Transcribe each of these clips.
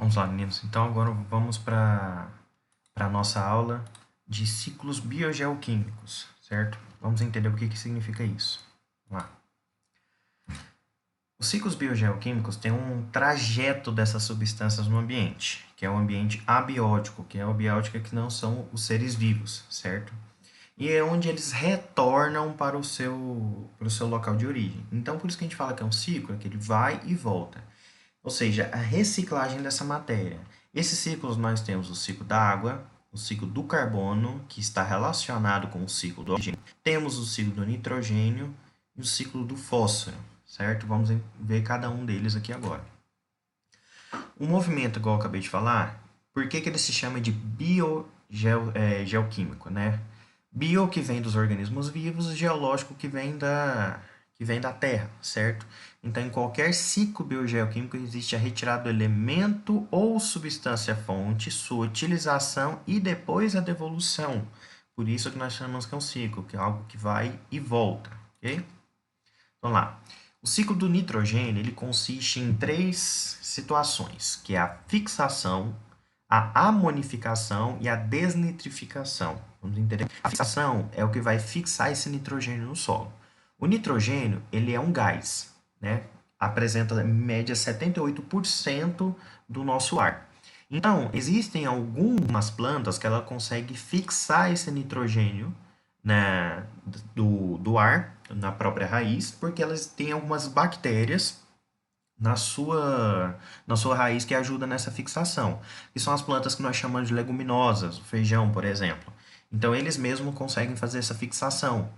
Vamos lá, meninos. Então, agora vamos para a nossa aula de ciclos biogeoquímicos, certo? Vamos entender o que significa isso. Vamos lá. Os ciclos biogeoquímicos têm um trajeto dessas substâncias no ambiente, que é o ambiente abiótico, que é o biótico que não são os seres vivos, certo? E é onde eles retornam para o seu local de origem. Então, por isso que a gente fala que é um ciclo, é que ele vai e volta. Ou seja, a reciclagem dessa matéria. Esses ciclos nós temos o ciclo da água, o ciclo do carbono, que está relacionado com o ciclo do oxigênio. Temos o ciclo do nitrogênio e o ciclo do fósforo, certo? Vamos ver cada um deles aqui agora. O movimento, igual eu acabei de falar, por que ele se chama de biogeoquímico, né? Bio, que vem dos organismos vivos, e geológico, que vem da Terra, certo? Então, em qualquer ciclo biogeoquímico existe a retirada do elemento ou substância-fonte, sua utilização e depois a devolução. Por isso que nós chamamos que é um ciclo, que é algo que vai e volta, ok? Vamos lá. O ciclo do nitrogênio ele consiste em três situações, que é a fixação, a amonificação e a desnitrificação. Vamos entender? A fixação é o que vai fixar esse nitrogênio no solo. O nitrogênio ele é um gás, né? Apresenta em média 78% do nosso ar. Então, existem algumas plantas que ela consegue fixar esse nitrogênio, né, do ar na própria raiz, porque elas têm algumas bactérias na sua raiz que ajuda nessa fixação, que são as plantas que nós chamamos de leguminosas, o feijão, por exemplo. Então, eles mesmos conseguem fazer essa fixação.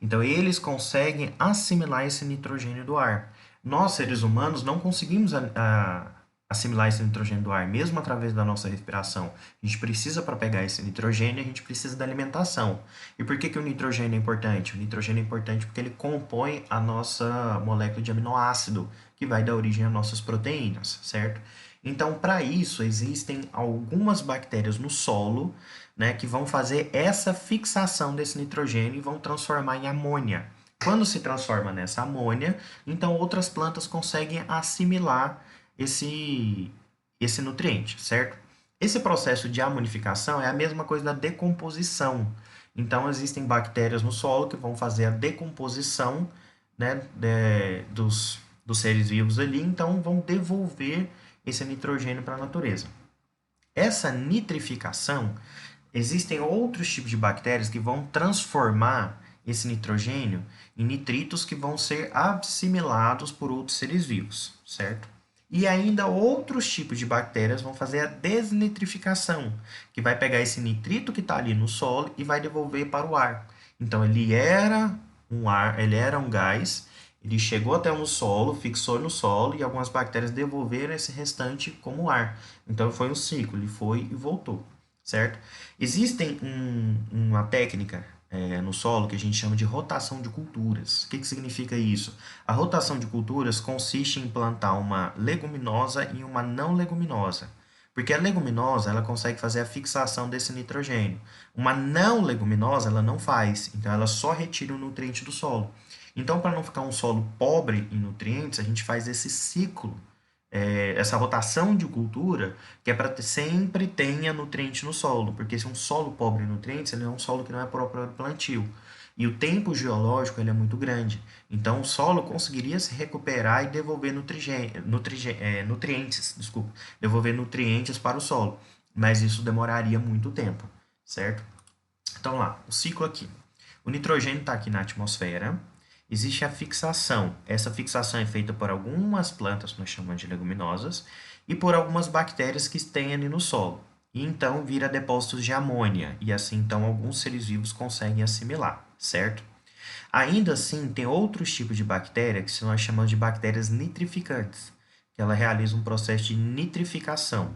Então, eles conseguem assimilar esse nitrogênio do ar. Nós, seres humanos, não conseguimos assimilar esse nitrogênio do ar, mesmo através da nossa respiração. A gente precisa, para pegar esse nitrogênio, a gente precisa da alimentação. E por que o nitrogênio é importante? O nitrogênio é importante porque ele compõe a nossa molécula de aminoácido, que vai dar origem às nossas proteínas, certo? Então, para isso, existem algumas bactérias no solo, né, que vão fazer essa fixação desse nitrogênio e vão transformar em amônia. Quando se transforma nessa amônia, então outras plantas conseguem assimilar esse nutriente, certo? Esse processo de amonificação é a mesma coisa da decomposição. Então, existem bactérias no solo que vão fazer a decomposição, né, dos seres vivos ali, então vão devolver esse nitrogênio para a natureza. Essa nitrificação, existem outros tipos de bactérias que vão transformar esse nitrogênio em nitritos que vão ser assimilados por outros seres vivos, certo? E ainda outros tipos de bactérias vão fazer a desnitrificação, que vai pegar esse nitrito que está ali no solo e vai devolver para o ar. Então ele era um gás, ele chegou até no solo, fixou no solo e algumas bactérias devolveram esse restante como ar. Então foi um ciclo, ele foi e voltou, certo? Existem uma técnica no solo que a gente chama de rotação de culturas. O que significa isso? A rotação de culturas consiste em plantar uma leguminosa e uma não leguminosa. Porque a leguminosa ela consegue fazer a fixação desse nitrogênio. Uma não leguminosa ela não faz, então ela só retira o nutriente do solo. Então, para não ficar um solo pobre em nutrientes, a gente faz esse ciclo, essa rotação de cultura, que é para sempre tenha nutriente no solo, porque se um solo pobre em nutrientes, ele é um solo que não é próprio para plantio. E o tempo geológico ele é muito grande. Então, o solo conseguiria se recuperar e devolver nutrientes, desculpa, devolver nutrientes para o solo. Mas isso demoraria muito tempo, certo? Então, lá, o ciclo aqui. O nitrogênio está aqui na atmosfera. Existe a fixação. Essa fixação é feita por algumas plantas, que nós chamamos de leguminosas, e por algumas bactérias que têm ali no solo. E então vira depósitos de amônia, e assim então alguns seres vivos conseguem assimilar, certo? Ainda assim, tem outros tipos de bactéria que nós chamamos de bactérias nitrificantes, que ela realiza um processo de nitrificação.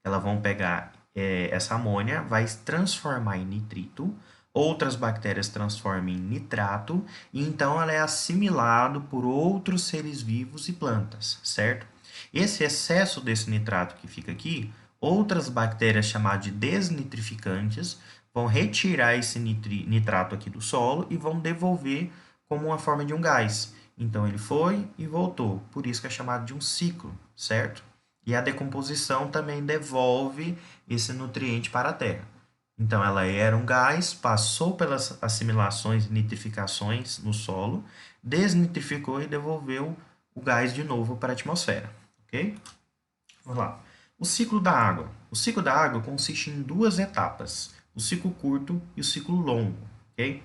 Elas vão pegar essa amônia, vai transformar em nitrito, outras bactérias transformam em nitrato, e então ela é assimilado por outros seres vivos e plantas, certo? Esse excesso desse nitrato que fica aqui, outras bactérias chamadas de desnitrificantes vão retirar esse nitrato aqui do solo e vão devolver como uma forma de um gás. Então ele foi e voltou, por isso que é chamado de um ciclo, certo? E a decomposição também devolve esse nutriente para a terra. Então, ela era um gás, passou pelas assimilações e nitrificações no solo, desnitrificou e devolveu o gás de novo para a atmosfera. Ok? Vamos lá. O ciclo da água. O ciclo da água consiste em duas etapas: o ciclo curto e o ciclo longo. Ok?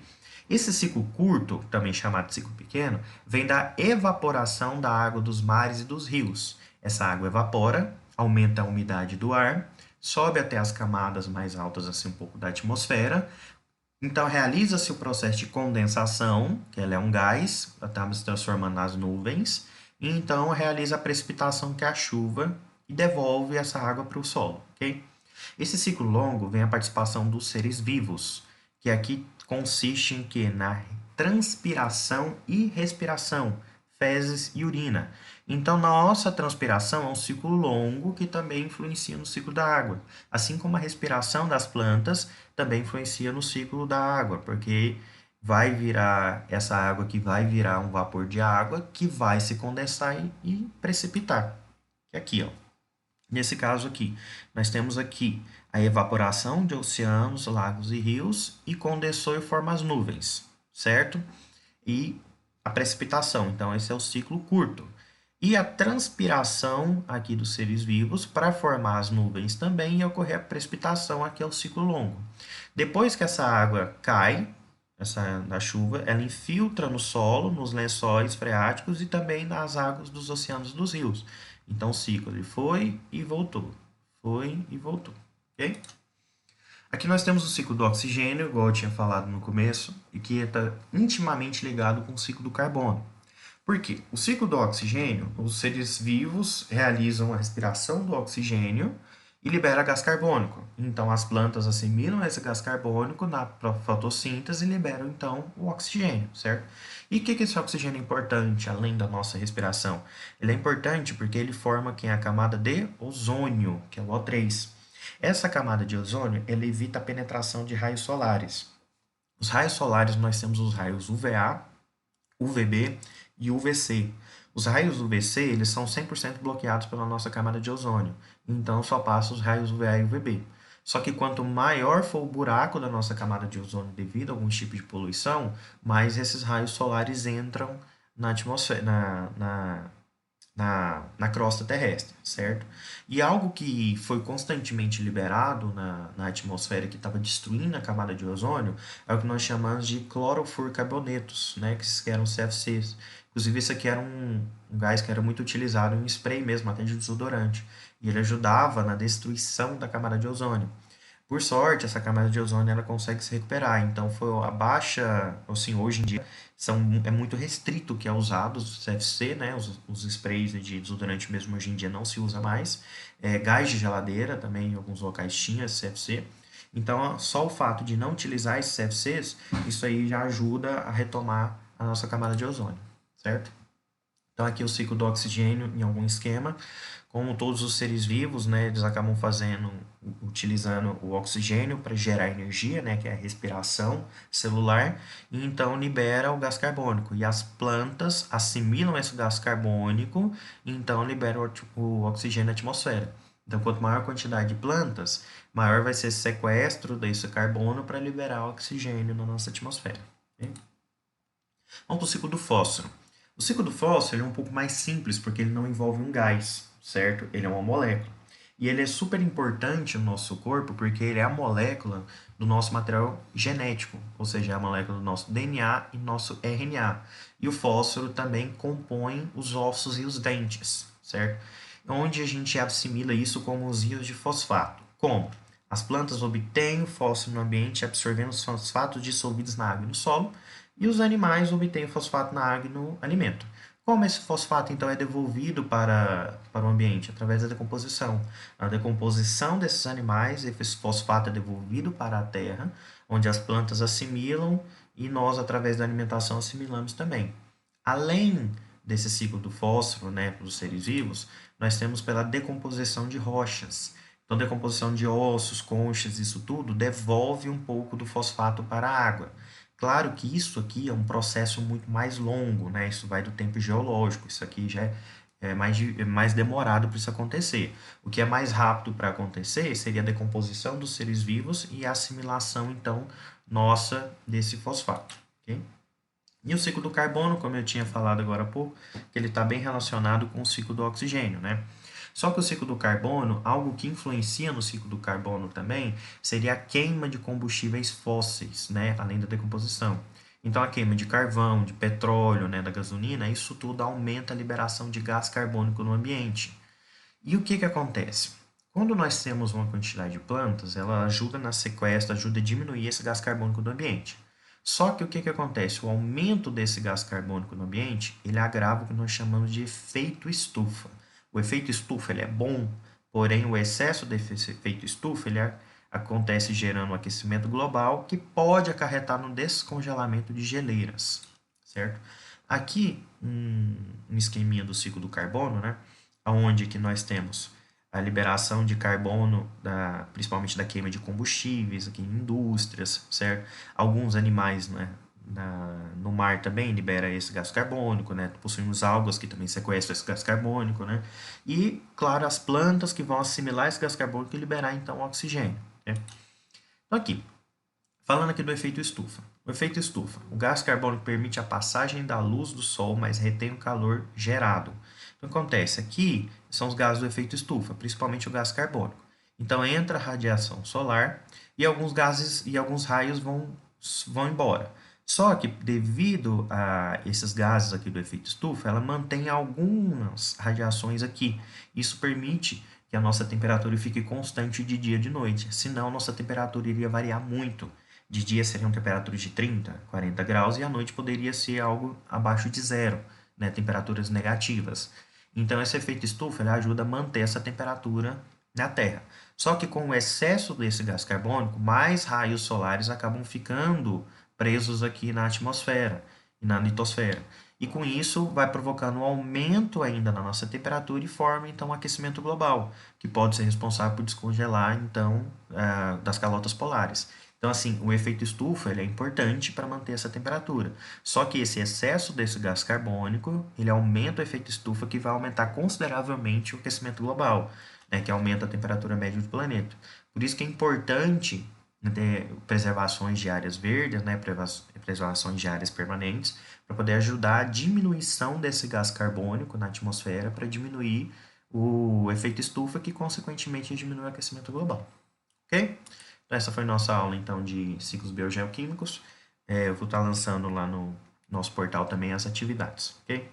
Esse ciclo curto, também chamado de ciclo pequeno, vem da evaporação da água dos mares e dos rios. Essa água evapora, aumenta a umidade do ar, sobe até as camadas mais altas, assim um pouco da atmosfera. Então, realiza-se o processo de condensação, que ela é um gás, está se transformando nas nuvens, e então realiza a precipitação, que é a chuva, e devolve essa água para o solo, ok? Esse ciclo longo vem a participação dos seres vivos, que aqui consiste em que? Na transpiração e respiração, fezes e urina. Então, nossa transpiração é um ciclo longo que também influencia no ciclo da água, assim como a respiração das plantas também influencia no ciclo da água, porque vai virar essa água que vai virar um vapor de água que vai se condensar e precipitar. Que é aqui, ó. Nesse caso aqui, nós temos aqui a evaporação de oceanos, lagos e rios e condensou e forma as nuvens, certo? E a precipitação, então esse é o ciclo curto. E a transpiração aqui dos seres vivos para formar as nuvens também e ocorrer a precipitação, aqui é o ciclo longo. Depois que essa água cai, essa da chuva, ela infiltra no solo, nos lençóis freáticos e também nas águas dos oceanos e dos rios. Então o ciclo ele foi e voltou, ok? Aqui nós temos o ciclo do oxigênio, igual eu tinha falado no começo, e que está intimamente ligado com o ciclo do carbono. Por quê? O ciclo do oxigênio, os seres vivos realizam a respiração do oxigênio e libera gás carbônico. Então, as plantas assimilam esse gás carbônico na fotossíntese e liberam, então, o oxigênio, certo? E o que esse oxigênio é importante, além da nossa respiração? Ele é importante porque ele forma a camada de ozônio, que é o O3. Essa camada de ozônio, ela evita a penetração de raios solares. Os raios solares, nós temos os raios UVA, UVB e UVC. Os raios UVC, eles são 100% bloqueados pela nossa camada de ozônio, então só passa os raios UVA e UVB. Só que quanto maior for o buraco da nossa camada de ozônio devido a algum tipo de poluição, mais esses raios solares entram na atmosfera, na crosta terrestre, certo? E algo que foi constantemente liberado na atmosfera, que estava destruindo a camada de ozônio, é o que nós chamamos de clorofluorcarbonetos, né? Que eram CFCs. Inclusive, esse aqui era um gás que era muito utilizado em spray mesmo, até de desodorante. E ele ajudava na destruição da camada de ozônio. Por sorte, essa camada de ozônio ela consegue se recuperar. Então, foi a baixa, assim, hoje em dia, é muito restrito o que é usado, os CFC, né? Os sprays de desodorante mesmo hoje em dia não se usa mais. Gás de geladeira também, em alguns locais tinha CFC. Então, só o fato de não utilizar esses CFCs, isso aí já ajuda a retomar a nossa camada de ozônio, certo? Então, aqui o ciclo do oxigênio em algum esquema. Como todos os seres vivos, né, eles acabam utilizando o oxigênio para gerar energia, né, que é a respiração celular, e então libera o gás carbônico. E as plantas assimilam esse gás carbônico e então liberam o oxigênio na atmosfera. Então, quanto maior a quantidade de plantas, maior vai ser esse sequestro desse carbono para liberar o oxigênio na nossa atmosfera. Okay? Vamos para o ciclo do fósforo. O ciclo do fósforo é um pouco mais simples, porque ele não envolve um gás, certo? Ele é uma molécula. E ele é super importante no nosso corpo, porque ele é a molécula do nosso material genético, ou seja, é a molécula do nosso DNA e nosso RNA. E o fósforo também compõe os ossos e os dentes, certo? Onde a gente assimila isso como os íons de fosfato. Como? As plantas obtêm o fósforo no ambiente absorvendo os fosfatos dissolvidos na água e no solo, e os animais obtêm fosfato na água e no alimento. Como esse fosfato, então, é devolvido para o ambiente? Através da decomposição. A decomposição desses animais, esse fosfato é devolvido para a terra, onde as plantas assimilam e nós, através da alimentação, assimilamos também. Além desse ciclo do fósforo, né, para os seres vivos, nós temos pela decomposição de rochas. Então, decomposição de ossos, conchas, isso tudo devolve um pouco do fosfato para a água. Claro que isso aqui é um processo muito mais longo, né? Isso vai do tempo geológico, isso aqui já é mais demorado para isso acontecer. O que é mais rápido para acontecer seria a decomposição dos seres vivos e a assimilação, então, nossa desse fosfato. Ok? E o ciclo do carbono, como eu tinha falado agora há pouco, que ele está bem relacionado com o ciclo do oxigênio, né? Só que o ciclo do carbono, algo que influencia no ciclo do carbono também, seria a queima de combustíveis fósseis, né? Além da decomposição. Então, a queima de carvão, de petróleo, né, da gasolina, isso tudo aumenta a liberação de gás carbônico no ambiente. E o que que acontece? Quando nós temos uma quantidade de plantas, ela ajuda na sequestro, ajuda a diminuir esse gás carbônico do ambiente. Só que o que que acontece? O aumento desse gás carbônico no ambiente, ele agrava o que nós chamamos de efeito estufa. O efeito estufa ele é bom, porém o excesso desse efeito estufa ele acontece gerando um aquecimento global que pode acarretar no descongelamento de geleiras, certo? Aqui um esqueminha do ciclo do carbono, né? Onde que nós temos a liberação de carbono, principalmente da queima de combustíveis aqui em indústrias, certo? Alguns animais, né, no mar também libera esse gás carbônico, né? Possuímos algas que também sequestram esse gás carbônico, né? E, claro, as plantas que vão assimilar esse gás carbônico e liberar, então, o oxigênio, né? Então, aqui, falando aqui do efeito estufa. O efeito estufa. O gás carbônico permite a passagem da luz do sol, mas retém o calor gerado. Então, acontece aqui, são os gases do efeito estufa, principalmente o gás carbônico. Então, entra a radiação solar e alguns gases e alguns raios vão embora. Só que, devido a esses gases aqui do efeito estufa, ela mantém algumas radiações aqui. Isso permite que a nossa temperatura fique constante de dia e de noite. Senão, nossa temperatura iria variar muito. De dia seriam temperaturas de 30, 40 graus e à noite poderia ser algo abaixo de zero, né? Temperaturas negativas. Então, esse efeito estufa ele ajuda a manter essa temperatura na Terra. Só que com o excesso desse gás carbônico, mais raios solares acabam ficando presos aqui na atmosfera e na litosfera. E com isso vai provocando um aumento ainda na nossa temperatura e forma então um aquecimento global, que pode ser responsável por descongelar então das calotas polares. Então, assim, o efeito estufa ele é importante para manter essa temperatura. Só que esse excesso desse gás carbônico, ele aumenta o efeito estufa, que vai aumentar consideravelmente o aquecimento global, né, que aumenta a temperatura média do planeta. Por isso que é importante ter preservações de áreas verdes, né, preservações de áreas permanentes, para poder ajudar a diminuição desse gás carbônico na atmosfera, para diminuir o efeito estufa, que consequentemente diminui o aquecimento global. Ok? Então, essa foi nossa aula então de ciclos biogeoquímicos. Eu vou estar lançando lá no nosso portal também as atividades, ok?